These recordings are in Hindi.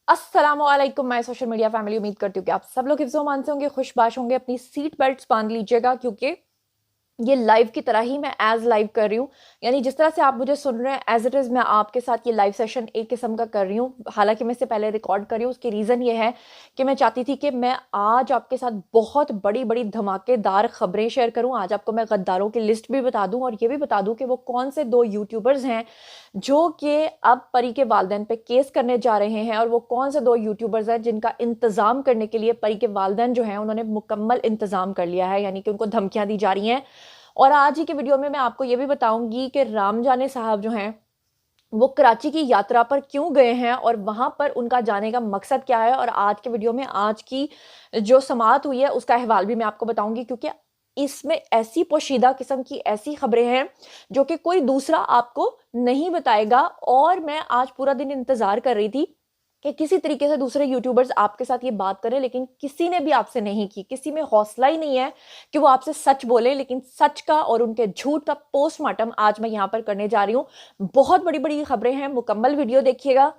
अस्सलामुअलैकुम माय सोशल मीडिया फैमिली। उम्मीद करती हूँ कि आप सब लोग हिफ्ज़ो-मान से होंगे, खुशबाश होंगे। अपनी सीट बेल्ट्स बांध लीजिएगा क्योंकि ये लाइव की तरह ही मैं एज लाइव कर रही हूँ। यानी जिस तरह से आप मुझे सुन रहे हैं एज इट इज़ मैं आपके साथ ये लाइव सेशन एक किस्म का कर रही हूँ। हालांकि मैं इससे पहले रिकॉर्ड कर रही हूँ, उसकी रीज़न ये है कि मैं चाहती थी कि मैं आज आपके साथ बहुत बड़ी बड़ी धमाकेदार खबरें शेयर करूँ। आज आपको मैं गद्दारों की लिस्ट भी बता दूँ और ये भी बता दूँ कि वो कौन से दो यूट्यूबर्स हैं जो कि अब परी के वालिदैन पे केस करने जा रहे हैं, और वो कौन से दो यूट्यूबर्स हैं जिनका इंतज़ाम करने के लिए परी के वालिदैन जो हैं उन्होंने मुकम्मल इंतज़ाम कर लिया है, यानी कि उनको धमकियां दी जा रही हैं। और आज ही के वीडियो में मैं आपको ये भी बताऊंगी कि राम जाने साहब जो हैं वो कराची की यात्रा पर क्यों गए हैं और वहां पर उनका जाने का मकसद क्या है। और आज के वीडियो में आज की जो समाअत हुई है उसका अहवाल भी मैं आपको बताऊंगी, क्योंकि इसमें ऐसी पोशीदा किस्म की ऐसी खबरें हैं जो कि कोई दूसरा आपको नहीं बताएगा। और मैं आज पूरा दिन इंतजार कर रही थी कि किसी तरीके से दूसरे यूट्यूबर्स आपके साथ ये बात करें, लेकिन किसी ने भी आपसे नहीं की। किसी में हौसला ही नहीं है कि वो आपसे सच बोले, लेकिन सच का और उनके झूठ का पोस्टमार्टम आज मैं यहाँ पर करने जा रही हूँ। बहुत बड़ी बड़ी खबरें हैं, मुकम्मल वीडियो देखिएगा।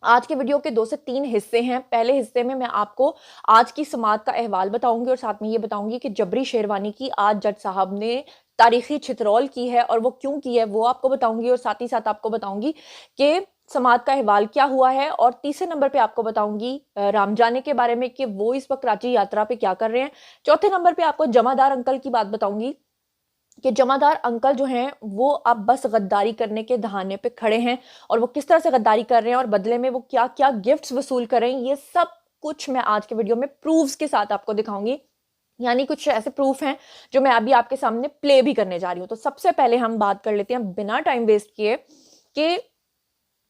आज के वीडियो के 2 से 3 हिस्से हैं। पहले हिस्से में मैं आपको आज की समाअत का अहवाल बताऊंगी और साथ में ये बताऊंगी कि जबरी शेरवानी की आज जज साहब ने तारीखी छितरौल की है और वो क्यों की है वो आपको बताऊंगी। और साथ ही साथ आपको बताऊंगी कि समाअत का अहवाल क्या हुआ है। और तीसरे नंबर पे आपको बताऊंगी रामजाने के बारे में कि वो इस वक्त कराची यात्रा पे क्या कर रहे हैं। चौथे नंबर पे आपको जमादार अंकल की बात बताऊंगी कि जमादार अंकल जो हैं वो अब बस गद्दारी करने के दहाने पे खड़े हैं, और वो किस तरह से गद्दारी कर रहे हैं और बदले में वो क्या क्या गिफ्ट्स वसूल कर रहे हैं, ये सब कुछ मैं आज के वीडियो में प्रूफ्स के साथ आपको दिखाऊंगी। यानी कुछ ऐसे प्रूफ हैं जो मैं अभी आपके सामने प्ले भी करने जा रही हूँ। तो सबसे पहले हम बात कर लेते हैं बिना टाइम वेस्ट किए कि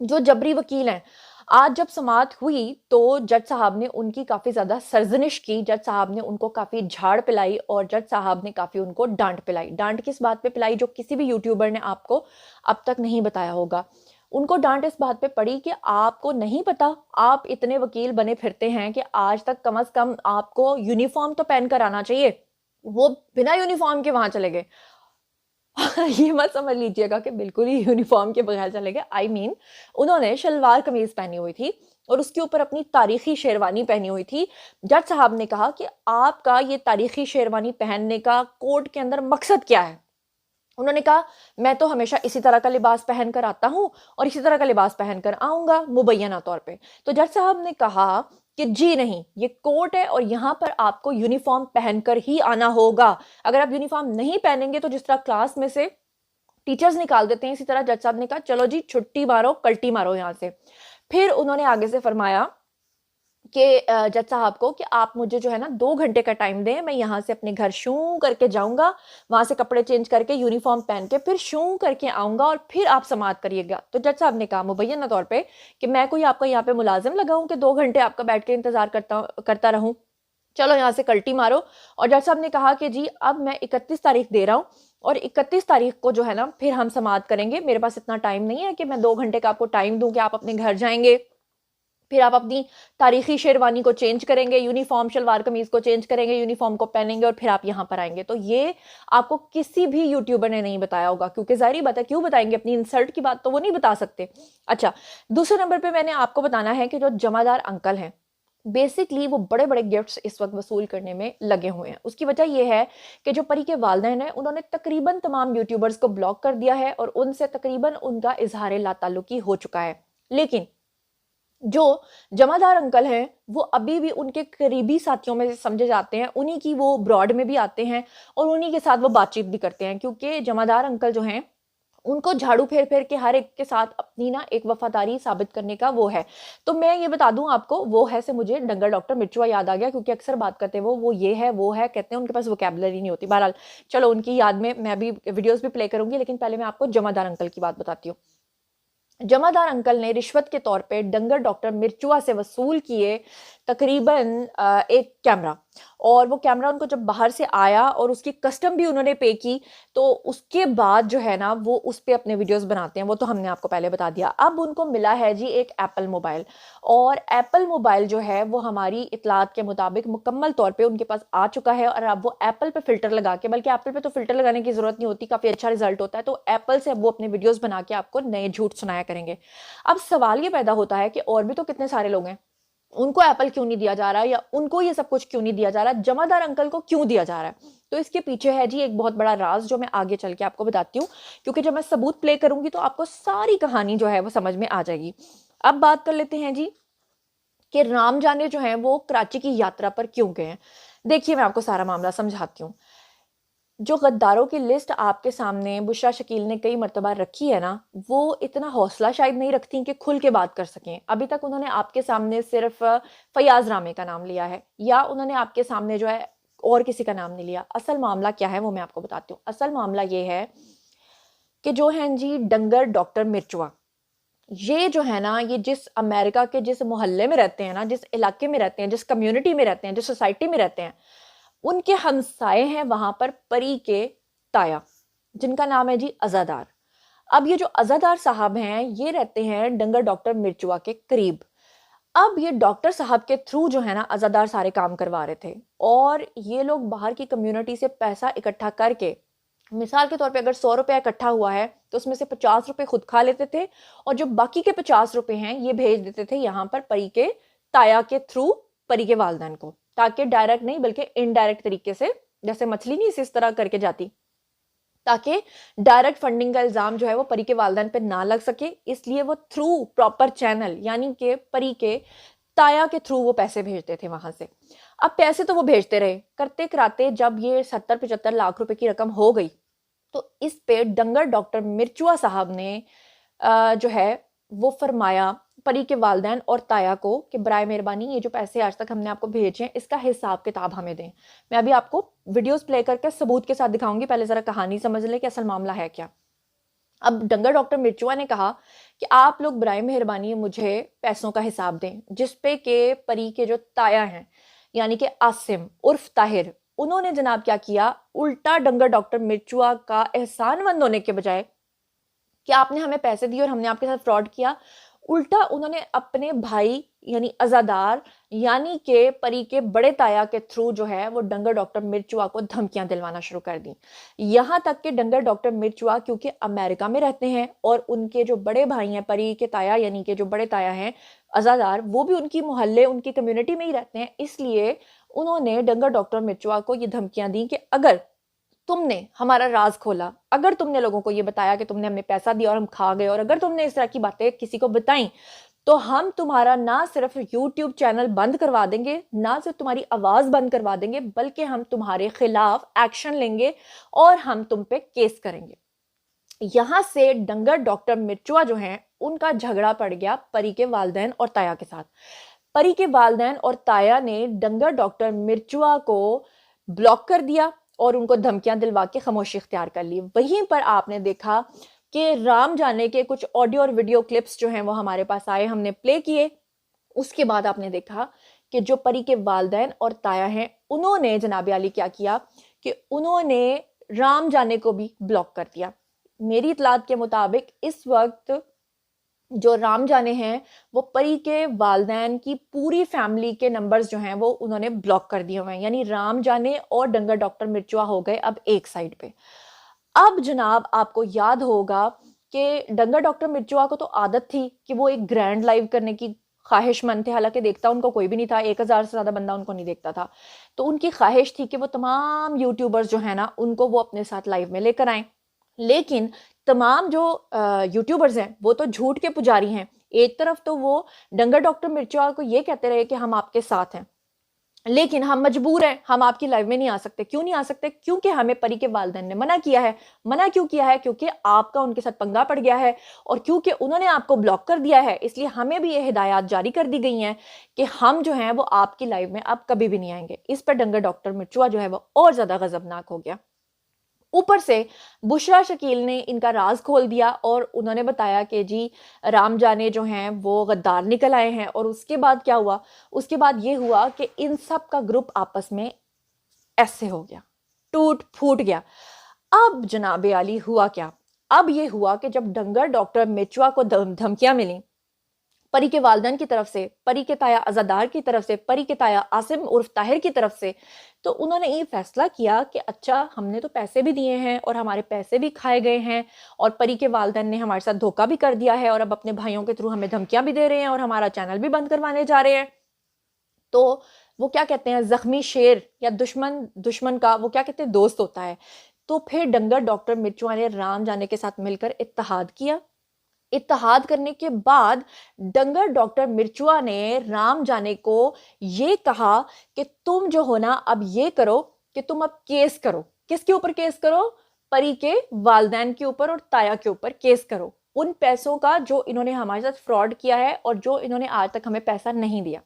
जो जबरी वकील हैं, आज जब समाअत हुई तो जज साहब ने उनकी काफी ज्यादा सरजनिश की। जज साहब ने उनको काफी झाड़ पिलाई और जज साहब ने काफी उनको डांट पिलाई। डांट किस बात पे पिलाई जो किसी भी यूट्यूबर ने आपको अब तक नहीं बताया होगा। उनको डांट इस बात पे पड़ी कि आपको नहीं पता, आप इतने वकील बने फिरते हैं कि आज तक कम से कम आपको यूनिफॉर्म तो पहन कर आना चाहिए, वो बिना यूनिफॉर्म के वहां चले गए। ये मत समझ लीजिएगा कि बिल्कुल ही यूनिफॉर्म के बगैर चले गए। आई मीन उन्होंने शलवार कमीज पहनी हुई थी और उसके ऊपर अपनी तारीखी शेरवानी पहनी हुई थी। जज साहब ने कहा कि आपका ये तारीखी शेरवानी पहनने का कोर्ट के अंदर मकसद क्या है। उन्होंने कहा मैं तो हमेशा इसी तरह का लिबास पहन कर आता हूं और इसी तरह का लिबास पहनकर आऊंगा मुबैना तौर पे। तो जज साहब ने कहा कि जी नहीं, ये कोर्ट है और यहाँ पर आपको यूनिफॉर्म पहनकर ही आना होगा। अगर आप यूनिफॉर्म नहीं पहनेंगे तो जिस तरह क्लास में से टीचर्स निकाल देते हैं, इसी तरह जज साहब ने कहा चलो जी छुट्टी मारो, कल्टी मारो यहाँ से। फिर उन्होंने आगे से फरमाया कि जज साहब को कि आप मुझे जो है ना 2 घंटे का टाइम दें, मैं यहाँ से अपने घर शू करके जाऊंगा, वहां से कपड़े चेंज करके यूनिफॉर्म पहन के फिर शू करके आऊंगा और फिर आप समाअत करिएगा। तो जज साहब ने कहा मुबैना तौर पे कि मैं कोई आपका यहाँ पे मुलाजिम लगाऊं कि 2 घंटे आपका बैठ के इंतजार करता रहूं, चलो यहाँ से कल्टी मारो। और जज साहब ने कहा कि जी अब मैं 31 तारीख दे रहा हूँ और 31 तारीख को जो है ना फिर हम समाअत करेंगे। मेरे पास इतना टाइम नहीं है कि मैं 2 घंटे का आपको टाइम दूं कि आप अपने घर जाएंगे, फिर आप अपनी तारीखी शेरवानी को चेंज करेंगे, यूनिफॉर्म शलवार कमीज को चेंज करेंगे, यूनिफॉर्म को पहनेंगे और फिर आप यहाँ पर आएंगे। तो ये आपको किसी भी यूट्यूबर ने नहीं बताया होगा, क्योंकि जाहिर बात है क्यों बताएंगे, अपनी इंसल्ट की बात तो वो नहीं बता सकते। अच्छा, दूसरे नंबर पे मैंने आपको बताना है कि जो जमादार अंकल हैं बेसिकली वो बड़े बड़े गिफ्ट्स इस वक्त वसूल करने में लगे हुए हैं। उसकी वजह यह है कि जो परी के वालिदैन हैं उन्होंने तकरीबन तमाम यूट्यूबर्स को ब्लॉक कर दिया है और उनसे तकरीबन उनका इजहार लाताल्लुकी हो चुका है। लेकिन जो जमादार अंकल हैं वो अभी भी उनके करीबी साथियों में से समझे जाते हैं, उन्हीं की वो ब्रॉड में भी आते हैं और उन्हीं के साथ वो बातचीत भी करते हैं, क्योंकि जमादार अंकल जो हैं उनको झाड़ू फेर फेर के हर एक के साथ अपनी ना एक वफादारी साबित करने का वो है। तो मैं ये बता दूं आपको, वो है से मुझे डंगर डॉक्टर मिर्चुआ याद आ गया, क्योंकि अक्सर बात करते हैं वो ये है वो है कहते हैं, उनके पास वोकैबुलरी नहीं होती। बहरहाल चलो उनकी याद में मैं भी वीडियोस भी प्ले करूंगी, लेकिन पहले मैं आपको जमादार अंकल की बात बताती हूँ। जमादार अंकल ने रिश्वत के तौर पे डंगर डॉक्टर मिर्चुआ से वसूल किए तकरीबन एक कैमरा, और वो कैमरा उनको जब बाहर से आया और उसकी कस्टम भी उन्होंने पे की, तो उसके बाद जो है ना वो उस पे अपने वीडियोस बनाते हैं। वो तो हमने आपको पहले बता दिया। अब उनको मिला है जी एक एप्पल मोबाइल, और एप्पल मोबाइल जो है वो हमारी इतलात के मुताबिक मुकम्मल तौर पे उनके पास आ चुका है। और अब वो एप्पल पे फिल्टर लगा के, बल्कि एप्पल पे तो फिल्टर लगाने की जरूरत नहीं होती, काफी अच्छा रिजल्ट होता है, तो एप्पल से अब वो अपने वीडियोस बना के आपको नए झूठ सुनाया करेंगे। अब सवाल ये पैदा होता है कि और भी तो कितने सारे लोग हैं, उनको एप्पल क्यों नहीं दिया जा रहा, या उनको ये सब कुछ क्यों नहीं दिया जा रहा, जमादार अंकल को क्यों दिया जा रहा है? तो इसके पीछे है जी एक बहुत बड़ा राज, जो मैं आगे चल के आपको बताती हूँ, क्योंकि जब मैं सबूत प्ले करूंगी तो आपको सारी कहानी जो है वो समझ में आ जाएगी। अब बात कर लेते हैं जी कि राम जाने जो है वो कराची की यात्रा पर क्यों गए हैं। देखिए मैं आपको सारा मामला समझाती हूँ। जो गद्दारों की लिस्ट आपके सामने बुशरा शकील ने कई मरतबा रखी है ना, वो इतना हौसला शायद नहीं रखती कि खुल के बात कर सकें। अभी तक उन्होंने आपके सामने सिर्फ फयाज रामे का नाम लिया है, या उन्होंने आपके सामने जो है और किसी का नाम नहीं लिया। असल मामला क्या है वो मैं आपको बताती हूँ। असल मामला ये है कि जो है जी डंगर डॉक्टर मिर्चुआ, ये जो है ना, ये जिस अमेरिका के जिस मोहल्ले में रहते हैं ना, जिस इलाके में रहते हैं, जिस कम्युनिटी में रहते हैं, जिस सोसाइटी में रहते हैं, उनके हमसाए हैं वहां पर परी के ताया, जिनका नाम है जी अजादार। अब ये जो अजादार साहब हैं ये रहते हैं डंगर डॉक्टर मिर्चुआ के करीब। अब ये डॉक्टर साहब के थ्रू जो है ना अजादार सारे काम करवा रहे थे, और ये लोग बाहर की कम्युनिटी से पैसा इकट्ठा करके, मिसाल के तौर पे अगर 100 रुपया इकट्ठा हुआ है तो उसमें से 50 रुपए खुद खा लेते थे, और जो बाकी के 50 रुपए हैं ये भेज देते थे यहाँ पर परी के ताया के थ्रू परी के वालदैन को, ताकि डायरेक्ट नहीं बल्कि इनडायरेक्ट तरीके से, जैसे मछली नहीं इस तरह करके जाती, ताकि डायरेक्ट फंडिंग का इल्जाम जो है वो परी के वालदैन पे ना लग सके। इसलिए वो थ्रू प्रॉपर चैनल, यानी कि परी के ताया के थ्रू वो पैसे भेजते थे वहां से। अब पैसे तो वो भेजते रहे, करते कराते जब ये 70-75 लाख रुपए की रकम हो गई, तो इस पे डंगर डॉक्टर मिर्चुआ साहब ने जो है वो फरमाया परी के वालदैन और ताया को कि बराए मेहरबानी ये जो पैसे आज तक हमने आपको भेजे हैं इसका हिसाब किताब हमें दें। मैं अभी आपको वीडियोस प्ले करके सबूत के साथ दिखाऊंगी, पहले जरा कहानी समझ लें कि असल मामला है क्या। अब डंगर डॉक्टर मिर्चुआ ने कहा कि आप लोग बराए मेहरबानी मुझे पैसों का हिसाब दें, जिसपे के परी के जो ताया हैं यानी कि आसिम उर्फ ताहिर, उन्होंने जनाब क्या किया, उल्टा डंगर डॉक्टर मिर्चुआ का एहसानमंद होने के बजाय कि आपने हमें पैसे दिए और हमने आपके साथ फ्रॉड किया, उल्टा उन्होंने अपने भाई यानी अजादार यानी के परी के बड़े ताया के थ्रू जो है वो डंगर डॉक्टर मिर्चुआ को धमकियां दिलवाना शुरू कर दी। यहां तक कि डंगर डॉक्टर मिर्चुआ क्योंकि अमेरिका में रहते हैं और उनके जो बड़े भाई हैं परी के ताया यानी कि जो बड़े ताया हैं अजादार, वो भी उनकी मोहल्ले उनकी कम्युनिटी में ही रहते हैं, इसलिए उन्होंने डंगर डॉक्टर मिर्चुआ को ये धमकियां दी कि अगर तुमने हमारा राज खोला, अगर तुमने लोगों को ये बताया कि तुमने हमें पैसा दिया और हम खा गए, और अगर तुमने इस तरह की बातें किसी को बताई, तो हम तुम्हारा ना सिर्फ यूट्यूब चैनल बंद करवा देंगे, ना सिर्फ तुम्हारी आवाज बंद करवा देंगे, बल्कि हम तुम्हारे खिलाफ एक्शन लेंगे और हम तुम पे केस करेंगे। यहां से डंगर डॉक्टर मिर्चुआ जो हैं उनका झगड़ा पड़ गया परी के वालदैन और ताया के साथ। परी के वालदैन और ताया ने डंगर डॉक्टर मिर्चुआ को ब्लॉक कर दिया और उनको धमकियां दिलवा के खामोशी इख्तियार कर ली। वहीं पर आपने देखा कि राम जाने के कुछ ऑडियो और वीडियो क्लिप्स जो हैं वो हमारे पास आए, हमने प्ले किए। उसके बाद आपने देखा कि जो परी के वालदैन और ताया हैं उन्होंने जनाब आली क्या किया कि उन्होंने राम जाने को भी ब्लॉक कर दिया। मेरी इतलात के मुताबिक इस वक्त जो राम जाने हैं वो परी के वालदैन की पूरी फैमिली के नंबर्स जो हैं वो उन्होंने ब्लॉक कर दिए हुए हैं, यानी राम जाने और डंगर डॉक्टर मिर्चुआ हो गए अब एक साइड पे। अब जनाब आपको याद होगा कि डंगर डॉक्टर मिर्चुआ को तो आदत थी कि वो एक ग्रैंड लाइव करने की ख्वाहिशमंद थे, हालांकि देखता उनको कोई भी नहीं था, 1000 से ज्यादा बंदा उनको नहीं देखता था। तो उनकी ख्वाहिश थी कि वो तमाम यूट्यूबर्स जो है ना उनको वो अपने साथ लाइव में लेकर आए। लेकिन तमाम जो यूट्यूबर्स हैं वो तो झूठ के पुजारी हैं। एक तरफ तो वो डंगर डॉक्टर मिर्चुआ को ये कहते रहे कि हम आपके साथ हैं, लेकिन हम मजबूर हैं, हम आपकी लाइव में नहीं आ सकते। क्यों नहीं आ सकते? क्योंकि हमें परी के वालिदैन ने मना किया है। मना क्यों किया है? क्योंकि आपका उनके साथ पंगा पड़ गया है और क्योंकि उन्होंने आपको ब्लॉक कर दिया है, इसलिए हमें भी ये हिदायत जारी कर दी गई हैं कि हम जो हैं वो आपकी लाइव में अब कभी भी नहीं आएंगे। इस पर डंगर डॉक्टर मिर्चुआ जो है वो और ज्यादा गजबनाक हो गया। ऊपर से बुशरा शकील ने इनका राज खोल दिया और उन्होंने बताया कि जी राम जाने जो हैं वो गद्दार निकल आए हैं। और उसके बाद क्या हुआ, उसके बाद ये हुआ कि इन सब का ग्रुप आपस में ऐसे हो गया, टूट फूट गया। अब जनाबे आली हुआ क्या, अब ये हुआ कि जब डंगर डॉक्टर मिर्चुआ को धमकियां मिली परी के वालदैन की तरफ से, परी के ताया अजादार की तरफ से, परी के ताया आसिम उर्फ ताहिर की तरफ से, तो उन्होंने ये फैसला किया कि अच्छा हमने तो पैसे भी दिए हैं और हमारे पैसे भी खाए गए हैं और परी के वालदैन ने हमारे साथ धोखा भी कर दिया है और अब अपने भाइयों के थ्रू हमें धमकियां भी दे रहे हैं और हमारा चैनल भी बंद करवाने जा रहे हैं। तो वो क्या कहते हैं, जख्मी शेर या दुश्मन का वो क्या कहते हैं, दोस्त होता है। तो फिर डंगर डॉक्टर मिर्चुआ ने राम जाने के साथ मिलकर इत्तेहाद किया। इत्तेहाद करने के बाद डंगर डॉक्टर मिर्चुआ ने राम जाने को ये कहा कि तुम जो हो ना अब ये करो कि तुम अब केस करो। किसके ऊपर केस करो? परी के वालदैन के ऊपर और ताया के ऊपर केस करो, उन पैसों का जो इन्होंने हमारे साथ फ्रॉड किया है और जो इन्होंने आज तक हमें पैसा नहीं दिया।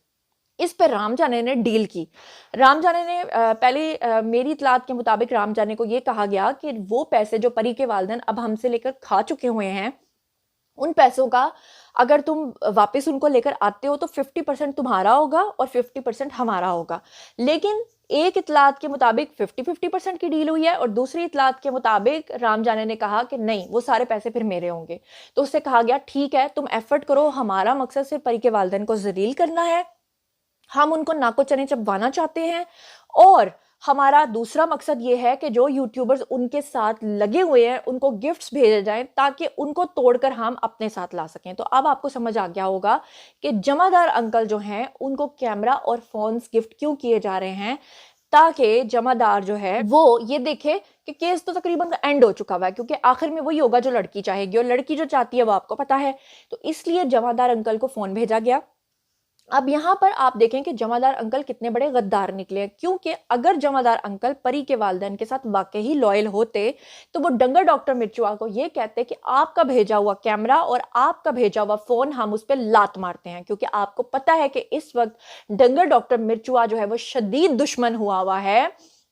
इस पर राम जाने ने डील की। राम जाने ने पहले मेरी इतलात के मुताबिक राम जाने को यह कहा गया कि वो पैसे जो परी के वालदैन अब हमसे लेकर खा चुके हुए हैं, उन पैसों का अगर तुम वापस उनको लेकर आते हो तो 50% तुम्हारा होगा और 50% हमारा होगा। लेकिन एक इतलात के मुताबिक 50-50% की डील हुई है और दूसरी इतलात के मुताबिक राम जाने ने कहा कि नहीं वो सारे पैसे फिर मेरे होंगे। तो उससे कहा गया ठीक है तुम एफर्ट करो, हमारा मकसद सिर्फ परी के वालिदैन को जलील करना है, हम उनको नाको चने चबवाना चाहते हैं और हमारा दूसरा मकसद ये है कि जो यूट्यूबर्स उनके साथ लगे हुए हैं उनको गिफ्ट्स भेजे जाएं ताकि उनको तोड़कर हम अपने साथ ला सकें। तो अब आपको समझ आ गया होगा कि जमादार अंकल जो हैं उनको कैमरा और फोन्स गिफ्ट क्यों किए जा रहे हैं, ताकि जमादार जो है वो ये देखे कि केस तो तकरीबन एंड हो चुका हुआ है, क्योंकि आखिर में वही होगा जो लड़की चाहेगी और लड़की जो चाहती है वो आपको पता है। तो इसलिए जमादार अंकल को फोन भेजा गया। अब यहां पर आप देखें कि जमादार अंकल कितने बड़े गद्दार निकले, क्योंकि अगर जमादार अंकल परी के वालिदैन के साथ वाकई ही लॉयल होते तो वो डंगर डॉक्टर मिर्चुआ को ये कहते कि आपका भेजा हुआ कैमरा और आपका भेजा हुआ फोन हम उस पर लात मारते हैं, क्योंकि आपको पता है कि इस वक्त डंगर डॉक्टर मिर्चुआ जो है वो शदीद दुश्मन हुआ है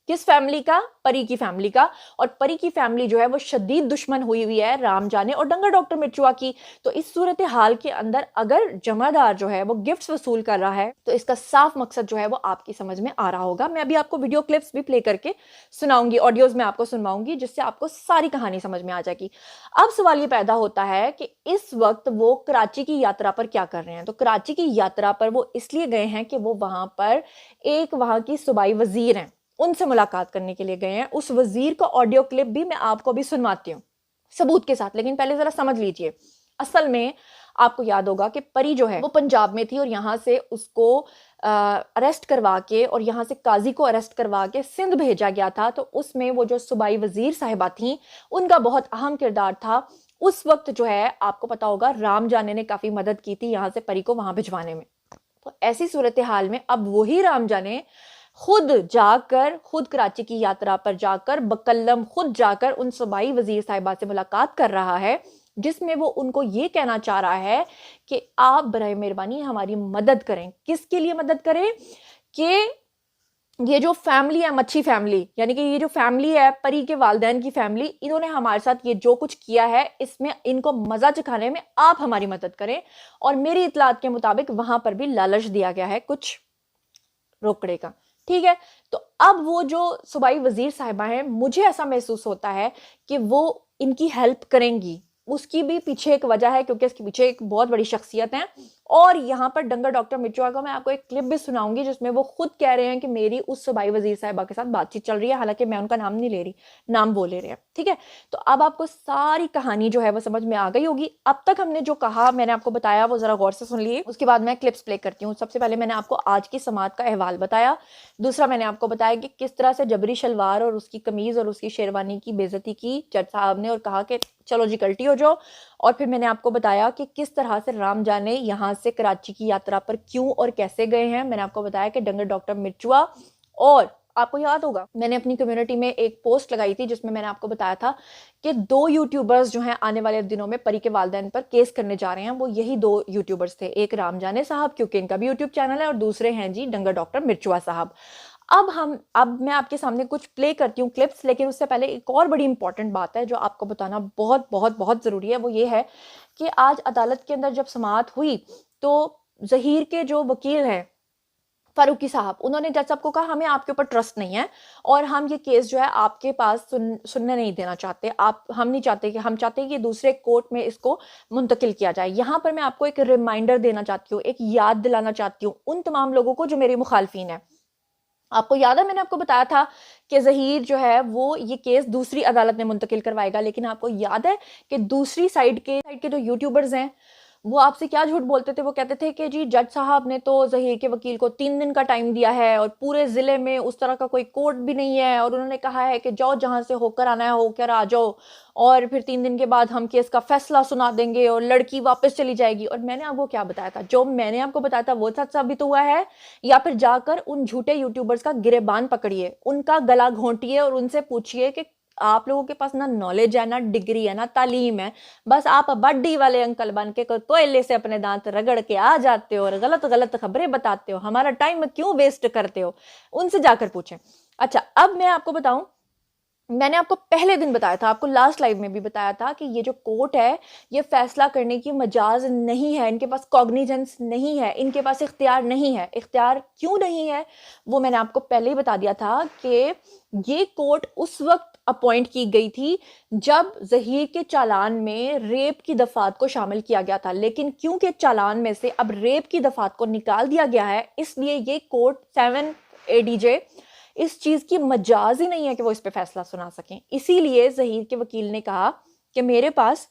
किस फैमिली का? परी की फैमिली का। और परी की फैमिली जो है वो शदीद दुश्मन हुई हुई है राम जाने और डंगर डॉक्टर मिर्चुआ की। तो इस सूरत हाल के अंदर अगर जमादार जो है वो गिफ्ट्स वसूल कर रहा है तो इसका साफ मकसद जो है वो आपकी समझ में आ रहा होगा। मैं अभी आपको वीडियो क्लिप्स भी प्ले करके सुनाऊंगी, ऑडियोज में आपको सुनवाऊंगी, जिससे आपको सारी कहानी समझ में आ जाएगी। अब सवाल ये पैदा होता है कि इस वक्त वो कराची की यात्रा पर क्या कर रहे हैं। तो कराची की यात्रा पर वो इसलिए गए हैं कि वो वहां पर एक वहां की सूबाई वजीर हैं, उनसे मुलाकात करने के लिए गए हैं। उस वजीर का ऑडियो क्लिप भी मैं आपको भी सुनवाती हूँ सबूत के साथ, लेकिन पहले जरा समझ लीजिए। असल में आपको याद होगा कि परी जो है वो पंजाब में थी और यहाँ से उसको अरेस्ट करवा के और यहाँ से काजी को अरेस्ट करवा के सिंध भेजा गया था। तो उसमें वो जो सूबाई वजीर साहिबा थी उनका बहुत अहम किरदार था। उस वक्त जो है आपको पता होगा राम जाने ने काफी मदद की थी यहाँ से परी को वहां भिजवाने में। तो ऐसी सूरत हाल में अब वही राम जाने खुद कराची की यात्रा पर जाकर बकल्लम खुद जाकर उन सूबाई वजीर साहिबा से मुलाकात कर रहा है, जिसमें वो उनको ये कहना चाह रहा है कि आप बराए मेहरबानी हमारी मदद करें। किसके लिए मदद करें? कि ये जो फैमिली है मच्छी फैमिली, यानी कि ये जो फैमिली है परी के वालिदैन की फैमिली, इन्होंने हमारे साथ ये जो कुछ किया है इसमें इनको मजा चखाने में आप हमारी मदद करें। और मेरी इतलात के मुताबिक वहां पर भी लालच दिया गया है कुछ रोकड़े का, ठीक है। तो अब वो जो सूबाई वजीर साहिबा हैं, मुझे ऐसा महसूस होता है कि वो इनकी हेल्प करेंगी। उसकी भी पीछे एक वजह है, क्योंकि इसके पीछे एक बहुत बड़ी शख्सियत है। और यहाँ पर डंगर डॉक्टर मिर्चुआ को मैं आपको एक क्लिप भी सुनाऊंगी जिसमें वो खुद कह रहे हैं कि मेरी उस सूबाई वजीर साहिबा के साथ बातचीत चल रही है, हालांकि मैं उनका नाम नहीं ले रही, नाम वो ले रहे हैं, ठीक है। तो अब आपको सारी कहानी जो है वो समझ में आ गई होगी। अब तक हमने जो कहा, मैंने आपको बताया, वो जरा गौर से सुन लिए, उसके बाद मैं क्लिप्स प्ले करती हूँ। सबसे पहले मैंने आपको आज की समात का अहवाल बताया। दूसरा मैंने आपको बताया कि किस तरह से जबरी शलवार और उसकी कमीज और उसकी शेरवानी की बेइज्जती की जज साहब ने और कहा कि चलो जी कल्टी हो जाओ। और फिर मैंने आपको बताया कि किस तरह से राम जाने यहाँ से कराची की यात्रा पर क्यों और कैसे गए हैं। मैंने आपको बताया कि डंगर डॉक्टर मिर्चुआ, और आपको याद होगा मैंने अपनी कम्युनिटी में एक पोस्ट लगाई थी जिसमें मैंने आपको बताया था कि 2 यूट्यूबर्स जो हैं आने वाले दिनों में परी के वालिदैन पर केस करने जा रहे हैं। वो यही 2 यूट्यूबर्स थे, एक राम जाने साहब क्योंकि इनका भी यूट्यूब चैनल है, और दूसरे हैं जी डंगर डॉक्टर मिर्चुआ साहब। अब मैं आपके सामने कुछ प्ले करती हूँ क्लिप्स, लेकिन उससे पहले एक और बड़ी इंपॉर्टेंट बात है जो आपको बताना बहुत बहुत बहुत ज़रूरी है। वो ये है कि आज अदालत के अंदर जब समाअत हुई तो ज़हीर के जो वकील हैं फारूकी साहब, उन्होंने जज साहब को कहा हमें आपके ऊपर ट्रस्ट नहीं है और हम ये केस जो है आपके पास सुनने नहीं देना चाहते। हम नहीं चाहते, कि हम चाहते हैं कि दूसरे कोर्ट में इसको मुंतकिल किया जाए। यहाँ पर मैं आपको एक रिमाइंडर देना चाहती हूँ, एक याद दिलाना चाहती हूँ उन तमाम लोगों को जो मेरे मुखालफिन है। आपको याद है मैंने आपको बताया था कि ज़हीर जो है वो ये केस दूसरी अदालत में मुंतकिल करवाएगा, लेकिन आपको याद है कि दूसरी साइड के जो यूट्यूबर्स हैं वो आपसे क्या झूठ बोलते थे। वो कहते थे कि जी जज साहब ने तो ज़हीर के वकील को 3 दिन का टाइम दिया है और पूरे ज़िले में उस तरह का कोई कोर्ट भी नहीं है, और उन्होंने कहा है कि जाओ जहाँ से होकर आना है होकर आ जाओ, और फिर 3 दिन के बाद हम केस का फैसला सुना देंगे और लड़की वापस चली जाएगी। और मैंने आपको क्या बताया था? जो मैंने आपको बताया था वो सच साबित हुआ है, या फिर जाकर उन झूठे यूट्यूबर्स का गिरेबान पकड़िए, उनका गला घोंटिए और उनसे पूछिए कि आप लोगों के पास ना नॉलेज है, ना डिग्री है, ना तालीम है, बस आप बड्डी वाले अंकल बन के कोयले से अपने दांत रगड़ के आ जाते हो और गलत गलत खबरें बताते हो, हमारा टाइम क्यों वेस्ट करते हो, उनसे जाकर पूछें। अच्छा, अब मैं आपको बताऊं, मैंने आपको पहले दिन बताया था, आपको लास्ट लाइव में भी बताया था कि ये जो कोर्ट है ये फैसला करने की मजाज नहीं है, इनके पास कॉग्निजेंस नहीं है, इनके पास इख्तियार नहीं है। इख्तियार क्यों नहीं है वो मैंने आपको पहले ही बता दिया था कि ये कोर्ट उस वक्त अपॉइंट की गई थी जब ज़हीर के चालान में रेप की दफात को शामिल किया गया था, लेकिन क्योंकि चालान में से अब रेप की दफात को निकाल दिया गया है, इसलिए ये कोर्ट 7 ADJ इस चीज की मजाज ही नहीं है कि वो इस पे फैसला सुना सकें। इसीलिए ज़हीर के वकील ने कहा कि मेरे पास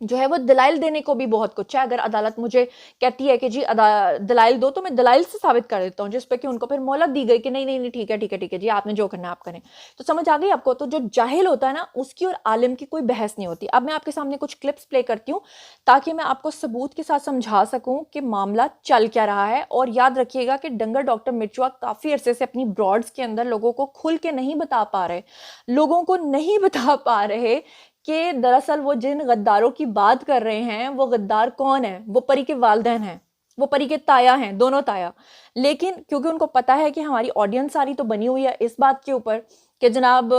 जो है वो दलाइल देने को भी बहुत कुछ है। अगर अदालत मुझे कहती है कि जी दलाइल दो, तो मैं दलाइल से साबित कर देता हूँ, जिस पे कि उनको फिर मोहलत दी गई कि नहीं नहीं नहीं ठीक है ठीक है ठीक है जी, आपने जो करना आप करें। तो समझ आ गई आपको? तो जो जाहिल होता है ना, उसकी और आलिम की कोई बहस नहीं होती। अब मैं आपके सामने कुछ क्लिप्स प्ले करती हूँ ताकि मैं आपको सबूत के साथ समझा सकूं कि मामला चल क्या रहा है। और याद रखिएगा कि डंगर डॉक्टर मिर्चुआ काफी अरसे से अपनी ब्रॉड्स के अंदर लोगों को खुल के नहीं बता पा रहे, लोगों को नहीं बता पा रहे कि दरअसल वो जिन गद्दारों की बात कर रहे हैं वो गद्दार कौन है। वो परी के वालिदैन हैं, वो परी के ताया हैं, दोनों ताया। लेकिन क्योंकि उनको पता है कि हमारी ऑडियंस सारी तो बनी हुई है इस बात के ऊपर कि जनाब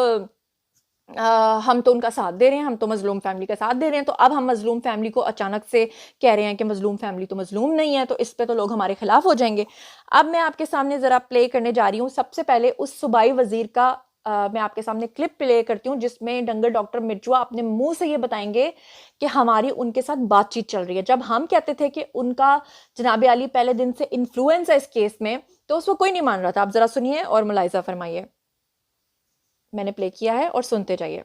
हम तो उनका साथ दे रहे हैं, हम तो मजलूम फैमिली का साथ दे रहे हैं, तो अब हम मजलूम फैमिली को अचानक से कह रहे हैं कि मजलूम फैमिली तो मजलूम नहीं है, तो इस पे तो लोग हमारे खिलाफ हो जाएंगे। अब मैं आपके सामने ज़रा प्ले करने जा रही हूँ। सबसे पहले उस सूबाई वजीर का मैं आपके सामने क्लिप प्ले करती हूँ जिसमें डंगर डॉक्टर मिर्चुआ अपने मुंह से ये बताएंगे कि हमारी उनके साथ बातचीत चल रही है। जब हम कहते थे कि उनका जनाब आली पहले दिन से इन्फ्लुएंस है इस केस में, तो उसको कोई नहीं मान रहा था। आप जरा सुनिए और मुलाहिजा फरमाइए। मैंने प्ले किया है और सुनते जाइए।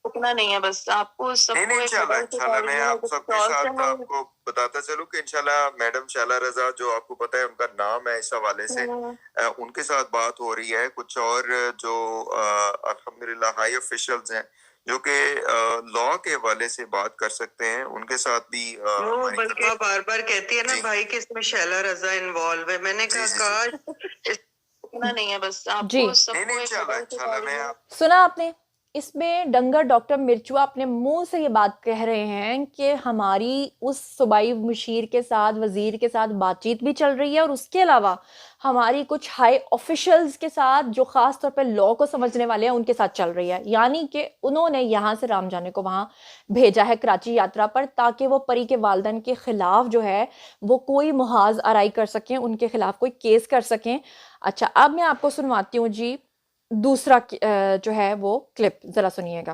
रुकना नहीं है, बस आपको नहीं इंशाल्लाह मैं आप सबके साथ आपको बताता चलूं कि इंशाल्लाह मैडम शाला रजा, जो आपको पता है उनका नाम है, इस हवाले से उनके साथ बात हो रही है। कुछ और जो अल्हम्दुलिल्लाह हाई ऑफिशियल्स हैं जो कि लॉ के हवाले से बात कर सकते हैं, उनके साथ भी बल्कि बार बार कहती है ना भाई कि इसमें शाला रजा इन्वॉल्व है। मैंने कहा रुकना नहीं है, बस आपको इंशाल्लाह मैं सुना आपने? इसमें डंगर डॉक्टर मिर्चुआ अपने मुंह से ये बात कह रहे हैं कि हमारी उस सूबाई मुशीर के साथ, वजीर के साथ बातचीत भी चल रही है, और उसके अलावा हमारी कुछ हाई ऑफिशियल्स के साथ जो खास तौर पे लॉ को समझने वाले हैं उनके साथ चल रही है। यानी कि उन्होंने यहाँ से राम जाने को वहाँ भेजा है कराची यात्रा पर, ताकि वो परी के वालिदैन के खिलाफ जो है वो कोई मुहाज आराई कर सकें, उनके खिलाफ कोई केस कर सकें। अच्छा, अब मैं आपको सुनवाती हूँ जी दूसरा जो है वो क्लिप, जरा सुनिएगा।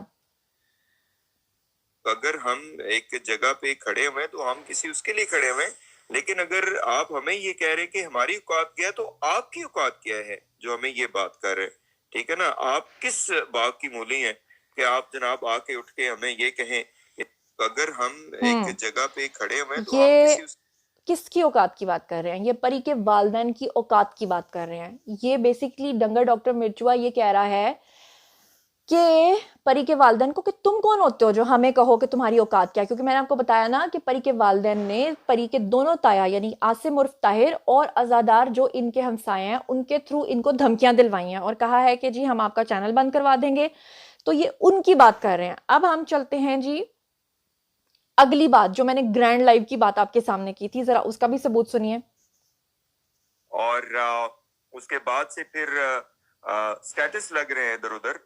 अगर हम एक जगह पे खड़े हुए तो हम किसी उसके लिए खड़े हुए, लेकिन अगर आप हमें ये कह रहे हैं कि हमारी औकात क्या है, तो आपकी औकात क्या है जो हमें ये बात कर रहे हैं? ठीक है ना, आप किस बाग की मूली हैं कि आप जनाब आके उठ के हमें ये कहें? अगर हम एक जगह पे खड़े हुए तो हम किसकी औकात की बात कर रहे हैं? ये परी के वालिदैन की औकात की बात कर रहे हैं। ये बेसिकली डंगर डॉक्टर मिर्चुआ ये कह रहा है कि परी के वालिदैन को कि तुम कौन होते हो जो हमें कहो कि तुम्हारी औकात क्या है। क्योंकि मैंने आपको बताया ना कि परी के वालिदैन ने परी के दोनों ताया यानी आसिम उर्फ ताहिर और अजादार जो इनके हमसाए हैं उनके थ्रू इनको धमकियां दिलवाई हैं और कहा है कि जी हम आपका चैनल बंद करवा देंगे। तो ये उनकी बात कर रहे हैं। अब हम चलते हैं जी अगली बात, जो मैंने ग्रैंड लाइव की बात आपके सामने की थी, जरा उसका भी सबूत सुनिए। और उसके बाद से फिर स्टेटस लग रहे हैं इधर उधर,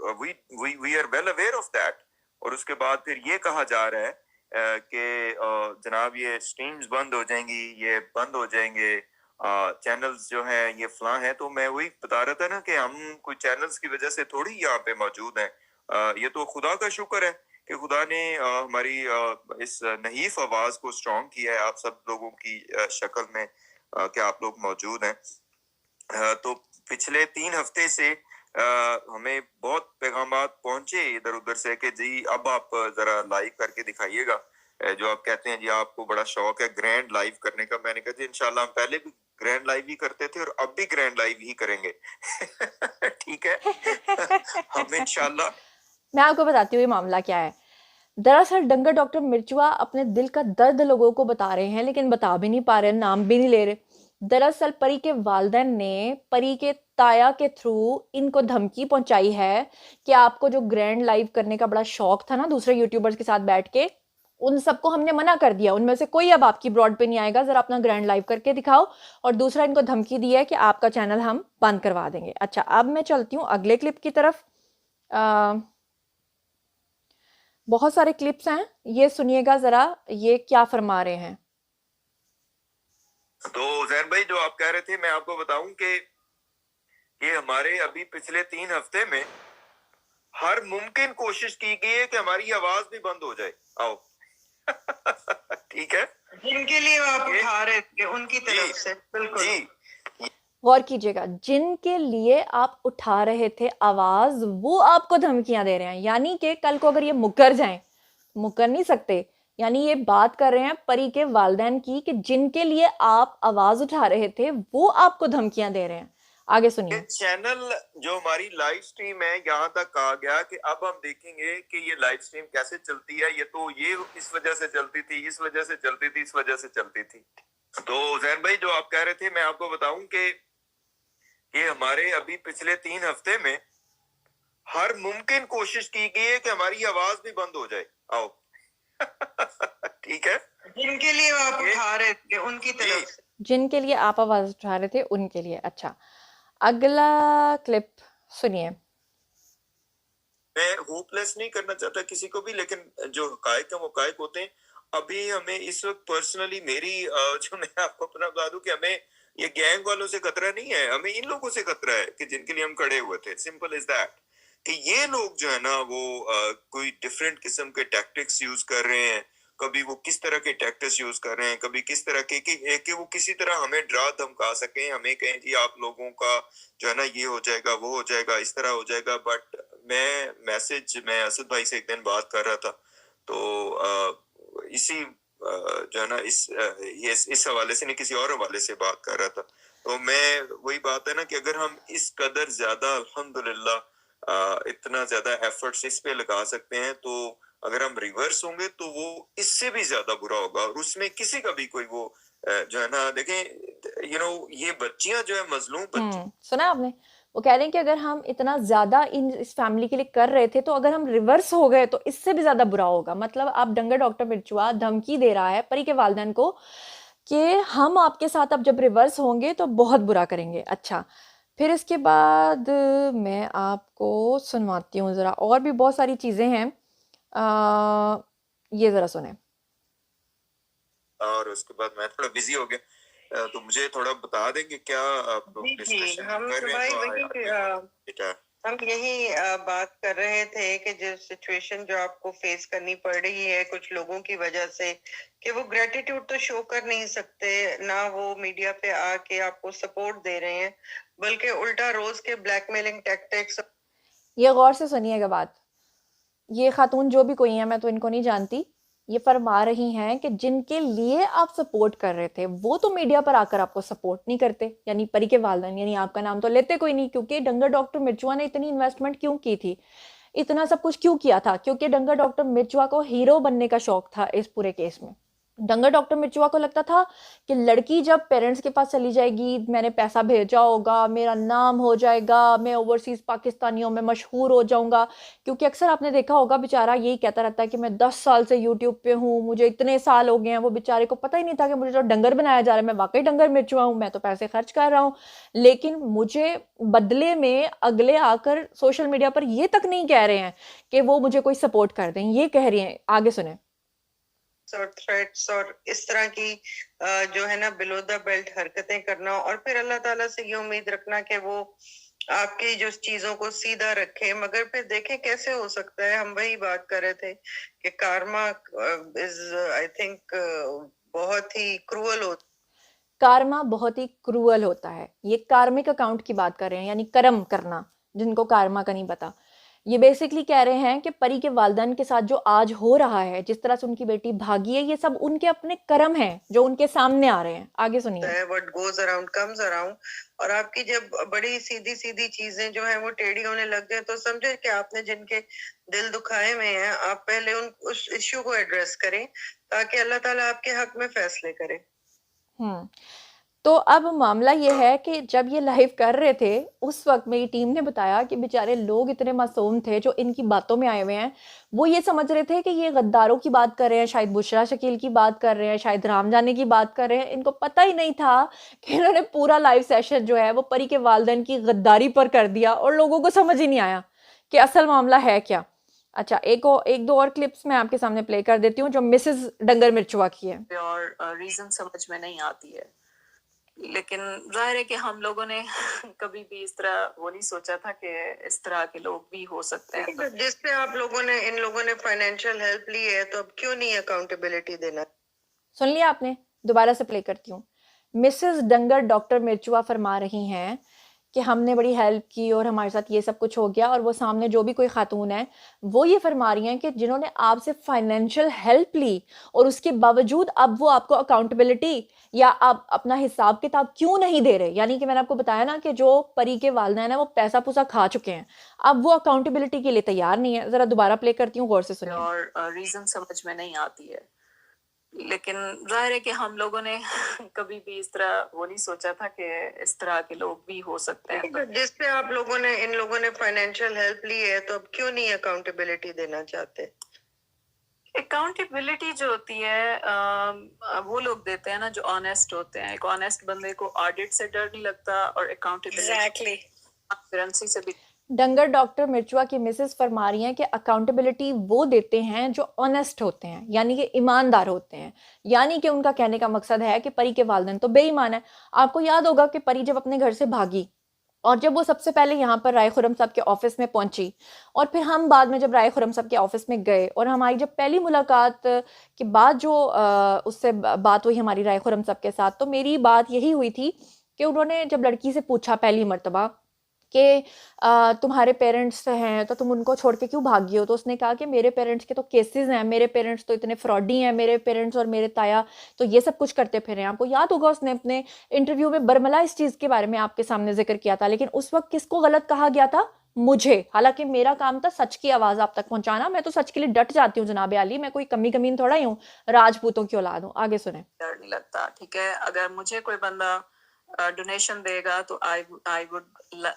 we are well aware of that. और उसके बाद फिर ये कहा जा रहा है कि जनाब ये स्ट्रीम्स बंद हो जाएंगी, ये बंद हो जाएंगे, चैनल्स जो है ये फलां है। तो मैं वही बता रहा था ना कि हम कोई चैनल्स की वजह से थोड़ी यहाँ पे मौजूद हैं। ये तो खुदा का शुक्र है कि खुदा ने हमारी इस नहीफ आवाज को स्ट्रॉन्ग किया है आप सब लोगों की शक्ल में कि आप लोग मौजूद हैं। तो पिछले 3 हफ्ते से हमें बहुत पैगामात पहुंचे इधर उधर से कि जी अब आप जरा लाइव करके दिखाइएगा। जो आप कहते हैं जी आपको बड़ा शौक है ग्रैंड लाइव करने का। मैंने कहा जी इंशाल्लाह हम पहले भी ग्रैंड लाइव ही करते थे और अब भी ग्रैंड लाइव ही करेंगे। ठीक है। हम इंशाल्लाह। मैं आपको बताती हूँ ये मामला क्या है। दरअसल डंगर डॉक्टर मिर्चुआ अपने दिल का दर्द लोगों को बता रहे हैं, लेकिन बता भी नहीं पा रहे, नाम भी नहीं ले रहे। दरअसल परी के वालिदैन ने परी के ताया के थ्रू इनको धमकी पहुंचाई है कि आपको जो ग्रैंड लाइव करने का बड़ा शौक था ना दूसरे यूट्यूबर्स के साथ बैठ के, उन सबको हमने मना कर दिया। उनमें से कोई अब आपकी ब्रॉड पे नहीं आएगा, जरा अपना ग्रैंड लाइव करके दिखाओ। और दूसरा इनको धमकी दी है कि आपका चैनल हम बंद करवा देंगे। अच्छा, अब मैं चलती हूँ अगले क्लिप की तरफ। बहुत सारे क्लिप्स हैं, ये सुनिएगा जरा ये क्या फरमा रहे हैं। तो जैन भाई जो आप कह रहे थे, मैं आपको बताऊं कि ये हमारे अभी पिछले 3 हफ्ते में हर मुमकिन कोशिश की गई है कि हमारी आवाज भी बंद हो जाए। आओ। ठीक है, जिनके लिए आप उठा रहे थे उनकी तरफ से बिल्कुल जी। गौर कीजिएगा, जिनके लिए आप उठा रहे थे आवाज, वो आपको धमकियां दे रहे हैं। यानी कि कल को अगर ये मुकर जाएं, मुकर नहीं सकते, यानी ये बात कर रहे हैं परी के वालिदैन की कि जिनके लिए आप आवाज उठा रहे थे वो आपको धमकियां दे रहे हैं। आगे सुनिए। चैनल जो हमारी लाइव स्ट्रीम है, यहाँ तक कहा गया कि अब हम देखेंगे कि ये लाइव स्ट्रीम कैसे चलती है। ये तो ये इस वजह से चलती थी, इस वजह से चलती थी, इस वजह से चलती थी। तो जैन भाई जो आप कह रहे थे, मैं आपको बताऊं कि ये हमारे अभी पिछले 3 हफ्ते में हर मुमकिन कोशिश की गई है कि हमारी आवाज भी बंद हो जाए। आओ। ठीक है, जिनके लिए आप उठा रहे थे उनकी तरफ से, जिनके लिए आप आवाज उठा रहे थे उनके लिए। अच्छा, अगला क्लिप सुनिए। मैं होपलेस नहीं करना चाहता किसी को भी, लेकिन जो हकायक है वो हकायक होते हैं। अभी हमें इस वक्त पर्सनली मेरी जो मैं आपको अपना बता दूं कि हमें ये गैंग वालों से खतरा नहीं है, हमें इन लोगों से खतरा है कि जिनके लिए हम खड़े हुए थे। सिंपल इज दैट कि ये लोग जो है ना वो कोई डिफरेंट किस्म के टैक्टिक्स यूज कर रहे हैं। कभी वो किस तरह के टैक्टिक्स यूज कर रहे हैं, कभी किस तरह के कि वो किसी तरह हमें डरा धमका सकें, हमें कहें जी आप लोगों का जो है ना ये हो जाएगा, वो हो जाएगा, इस तरह हो जाएगा। बट मैं असद भाई से एक दिन बात कर रहा था, तो इसी जो है ना इस हवाले से नहीं, किसी और हवाले से बात कर रहा था। तो मैं वही बात है ना कि अगर हम इस कदर ज्यादा अल्हम्दुलिल्लाह इतना ज्यादा एफर्ट्स इस पे लगा सकते हैं, तो अगर हम रिवर्स होंगे तो वो इससे भी ज्यादा बुरा होगा। और उसमें किसी का भी कोई वो जो है ना, देखें ये बच्चियां जो है मजलूम बच्ची। सुना आपने, वो कह रहे हैं कि अगर हम इतना ज्यादा इस फैमिली के लिए कर रहे थे, तो अगर हम रिवर्स हो गए तो इससे भी ज्यादा बुरा होगा। मतलब आप डंगर डॉक्टर मिर्चुआ धमकी दे रहा है परी के वालिदैन को कि हम आपके साथ अब जब रिवर्स होंगे तो बहुत बुरा करेंगे। अच्छा, फिर इसके बाद मैं आपको सुनवाती हूँ जरा, और भी बहुत सारी चीजें हैं। ये जरा सुने। और उसके बाद मैं थोड़ा बिजी हो गया, तो मुझे थोड़ा बता देंगे क्या आप लोग डिस्कशन हम कर रहे हैं। हम यही बात कर रहे थे कि जो सिचुएशन जो आपको फेस करनी पड़ रही है कुछ लोगों की वजह से, कि वो ग्रेटिट्यूड तो शो कर नहीं सकते, ना वो मीडिया पे आके आपको सपोर्ट दे रहे हैं, बल्कि उल्टा रोज के ब्लैकमेलिंग टैक्टिक्स। ये गौर से सुनिएगा बात। ये खातून जो भी कोई है, मैं तो इनको नहीं जानती, ये फरमा रही हैं कि जिनके लिए आप सपोर्ट कर रहे थे वो तो मीडिया पर आकर आपको सपोर्ट नहीं करते। यानी परी के वालिदैन, यानी आपका नाम तो लेते कोई नहीं। क्योंकि डंगर डॉक्टर मिर्चुआ ने इतनी इन्वेस्टमेंट क्यों की थी, इतना सब कुछ क्यों किया था? क्योंकि डंगर डॉक्टर मिर्चुआ को हीरो बनने का शौक था इस पूरे केस में। डंगर डॉक्टर मिर्चुआ को लगता था कि लड़की जब पेरेंट्स के पास चली जाएगी, मैंने पैसा भेजा होगा, मेरा नाम हो जाएगा, मैं ओवरसीज़ पाकिस्तानियों में मशहूर हो जाऊंगा। क्योंकि अक्सर आपने देखा होगा बेचारा यही कहता रहता है कि मैं 10 साल से यूट्यूब पे हूँ, मुझे इतने साल हो गए हैं। वो बेचारे को पता ही नहीं था कि मुझे जो डंगर बनाया जा रहा है, मैं वाकई डंगर मिर्चुआ हूँ, मैं तो पैसे खर्च कर रहा हूँ। लेकिन मुझे बदले में अगले आकर सोशल मीडिया पर ये तक नहीं कह रहे हैं कि वो मुझे कोई सपोर्ट कर दें, ये कह रहे हैं। आगे सुने। और थ्रेट्स और इस तरह की जो है ना बिलो द बेल्ट हरकतें करना, और फिर अल्लाह ताला से ये उम्मीद रखना कि वो आपकी जो चीजों को सीधा रखे। मगर फिर देखें कैसे हो सकता है, हम वही बात कर रहे थे कि कार्मा इज आई थिंक बहुत ही क्रूअल होता कार्मा बहुत ही क्रूअल होता है। ये कार्मिक अकाउंट की बात कर रहे हैं, यानी कर्म करना, जिनको कार्मा का नहीं पता। ये बेसिकली कह रहे हैं कि परी के वालिदैन के साथ जो आज हो रहा है, जिस तरह से उनकी बेटी भागी है, ये सब उनके अपने कर्म हैं जो उनके सामने आ रहे हैं। आगे सुनिए। है, what goes around comes around. और आपकी जब बड़ी सीधी सीधी चीजें जो है वो टेढ़ी होने लग जाए, तो समझे कि आपने जिनके दिल दुखाए हुए हैं, आप पहले उस इश्यू को एड्रेस करें ताकि अल्लाह ताला आपके हक में फैसले करे। हम्म तो अब मामला ये है कि जब ये लाइव कर रहे थे, उस वक्त मेरी टीम ने बताया कि बेचारे लोग इतने मासूम थे जो इनकी बातों में आए हुए हैं। वो ये समझ रहे थे कि ये गद्दारों की बात कर रहे हैं, शायद बुशरा शकील की बात कर रहे हैं, शायद राम जाने की बात कर रहे हैं। इनको पता ही नहीं था कि इन्होंने पूरा लाइव सेशन जो है वो परी के वालिदैन की गद्दारी पर कर दिया, और लोगों को समझ ही नहीं आया कि असल मामला है क्या। अच्छा, एक दो और क्लिप्स मैं आपके सामने प्ले कर देती हूँ जो मिसेस डंगर मिर्चुआ की है। और रीजन समझ में नहीं आती है, लेकिन जाहिर है कि हम लोगों ने कभी भी इस तरह वो नहीं सोचा था कि इस तरह के लोग भी हो सकते हैं। तो जिस पे आप लोगों ने इन लोगों ने फाइनेंशियल हेल्प ली है, तो अब क्यों नहीं अकाउंटेबिलिटी देना? सुन लिया आपने? दोबारा से प्ले करती हूँ। मिसेस डंगर डॉक्टर मिर्चुआ फरमा रही हैं कि हमने बड़ी हेल्प की और हमारे साथ ये सब कुछ हो गया, और वो सामने जो भी कोई खातून है वो ये फरमा रही हैं कि जिन्होंने आपसे फाइनेंशियल हेल्प ली और उसके बावजूद अब वो आपको अकाउंटेबिलिटी या आप अपना हिसाब किताब क्यों नहीं दे रहे। यानी कि मैंने आपको बताया ना कि जो परी के वालिदैन है वो पैसा पूसा खा चुके हैं, अब वो अकाउंटेबिलिटी के लिए तैयार नहीं है। जरा दोबारा प्ले करती हूँ, गौर से सुनिए। और रीजन समझ में नहीं आती है, लेकिन जाहिर है कि हम लोगों ने कभी भी इस तरह वो नहीं सोचा था कि इस तरह के लोग भी हो सकते हैं। तो जिस पे आप लोगों ने इन लोगों ने फाइनेंशियल हेल्प ली है, तो अब क्यों नहीं अकाउंटेबिलिटी देना चाहते? अकाउंटेबिलिटी जो होती है वो लोग देते हैं ना जो ऑनेस्ट होते हैं। एक ऑनेस्ट बंदे को ऑडिट से डर नहीं लगता, और अकाउंटेबिलिटी ट्रांसपेरेंसी से भी। डंगर डॉक्टर मिर्चुआ की मिसेस फरमा रही हैं कि अकाउंटेबिलिटी वो देते हैं जो ऑनेस्ट होते हैं, यानी कि ईमानदार होते हैं। यानी कि उनका कहने का मकसद है कि परी के वालिदैन तो बेईमान है। आपको याद होगा कि परी जब अपने घर से भागी और जब वो सबसे पहले यहाँ पर राय खुरम साहब के ऑफिस में पहुंची, और फिर हम बाद में जब राय खुरम साहब के ऑफिस में गए और हमारी जब पहली मुलाकात के बाद जो उससे बात हुई हमारी राय खुरम साहब के साथ, तो मेरी बात यही हुई थी कि उन्होंने जब लड़की से पूछा पहली मर्तबा कि तुम्हारे पेरेंट्स हैं तो तुम उनको छोड़ के क्यों भागी हो, तो उसने कहा कि मेरे पेरेंट्स के तो केसेस हैं, मेरे पेरेंट्स तो इतने फ्रॉडी हैं, मेरे पेरेंट्स और मेरे ताया तो ये सब कुछ करते फिर हैं। आपको याद होगा उसने अपने इंटरव्यू में बरमला इस चीज़ के बारे में आपके सामने जिक्र किया था, लेकिन उस वक्त किसको गलत कहा गया था? मुझे। हालांकि मेरा काम था सच की आवाज़ आप तक पहुंचाना, मैं तो सच के लिए डट जाती हूँ जनाब आली, मैं कोई कमी कमीन थोड़ा ही हूँ, राजपूतों की औलाद हूँ। आगे सुने। डर नहीं लगता, ठीक है। अगर मुझे कोई बंदा डोनेशन देगा तो I would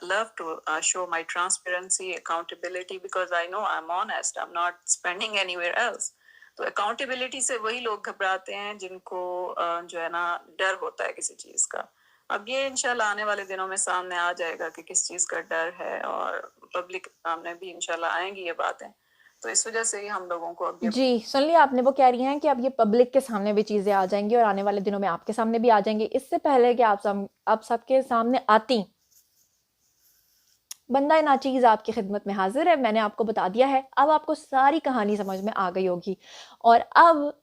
love to show my transparency, accountability, because I know I'm honest, I'm not spending anywhere else. तो accountability से वही लोग घबराते हैं जिनको जो है ना डर होता है किसी चीज का। अब ये इंशाल्लाह आने वाले दिनों में सामने आ जाएगा कि किस चीज का डर है, और पब्लिक सामने भी इंशाल्लाह आएंगी ये बातें। तो इस वजह से ही हम लोगों को अब जी, सुन लिया आपने? वो कह रही हैं कि अब ये पब्लिक के सामने भी चीज़ें आ जाएंगी और आने वाले दिनों में आपके सामने भी आ जाएंगी। इससे पहले कि आप सबके सामने आती, बंदा नाचीज़ आपकी खिदमत में हाजिर है। मैंने आपको बता दिया है, अब आपको सारी कहानी समझ में आ गई होगी। और अब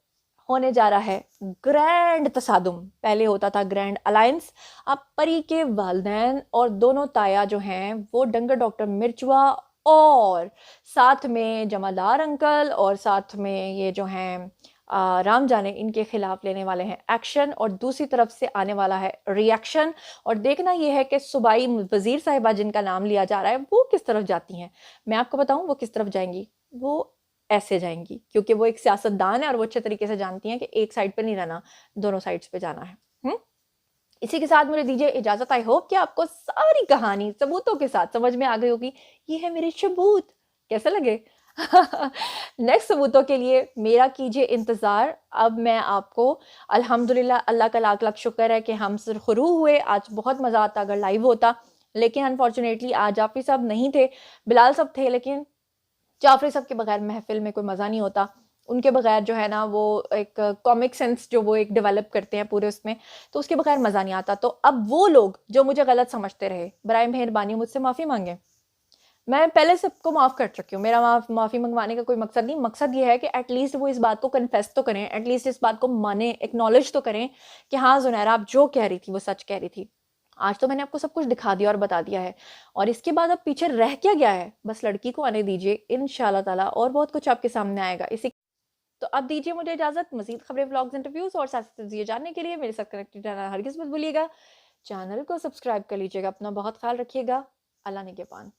होने जा रहा है ग्रैंड तसादुम। पहले होता था ग्रैंड अलायंस। अब परी के वालिदैन और दोनों ताया जो हैं वो डंगर डॉक्टर मिर्चुआ और साथ में जमादार अंकल और साथ में ये जो हैं राम जाने, इनके खिलाफ लेने वाले हैं एक्शन, और दूसरी तरफ से आने वाला है रिएक्शन। और देखना यह है कि सूबाई वजीर साहिबा जिनका नाम लिया जा रहा है वो किस तरफ जाती हैं। मैं आपको बताऊं वो किस तरफ जाएंगी। वो ऐसे जाएंगी, क्योंकि वो एक सियासतदान है और वो अच्छे तरीके से जानती हैं कि एक साइड पे नहीं रहना, दोनों साइड्स पे जाना है। इसी के साथ मुझे दीजिए इजाजत। आई होप कि आपको सारी कहानी सबूतों के साथ समझ में आ गई होगी। ये है मेरे सबूत, कैसे लगे? नेक्स्ट सबूतों के लिए मेरा कीजिए इंतजार। अब मैं आपको अल्हम्दुलिल्लाह, अल्लाह का लाख लाख शुक्र है कि हम सुरखरू हुए। आज बहुत मजा आता अगर लाइव होता, लेकिन अनफॉर्चुनेटली आज जाफरी साहब नहीं थे, बिलाल साहब थे, लेकिन जाफरी साहब के बगैर महफिल में कोई मज़ा नहीं होता। उनके बगैर जो है ना, वो एक कॉमिक सेंस जो वो एक डेवलप करते हैं पूरे उसमें, तो उसके बगैर मज़ा नहीं आता। तो अब वो लोग जो मुझे गलत समझते रहे, बराए मेहरबानी मुझसे माफ़ी मांगे। मैं पहले सबको माफ़ कर चुकी हूँ। मेरा माफ़ी मंगवाने का कोई मकसद नहीं, मकसद ये है कि एटलीस्ट वो इस बात को कन्फेस तो करें, एटलीस्ट इस बात को माने, एक्नॉलेज तो करें कि हाँ ज़ुनैरा, आप जो कह रही थी वो सच कह रही थी। आज तो मैंने आपको सब कुछ दिखा दिया और बता दिया है, और इसके बाद अब पीछे रह क्या गया है? बस लड़की को आने दीजिए, इंशाल्लाह ताला और बहुत कुछ आपके सामने आएगा। इसी तो अब दीजिए मुझे इजाज़त। मज़ीद खबरें, व्लॉग्स, इंटरव्यूज़ और साथ चीज़ें जानने के लिए मेरे साथ कनेक्टेड रहना हरगिज़ मत भूलिएगा। चैनल को सब्सक्राइब कर लीजिएगा। अपना बहुत ख्याल रखिएगा। अल्लाह निगहबान।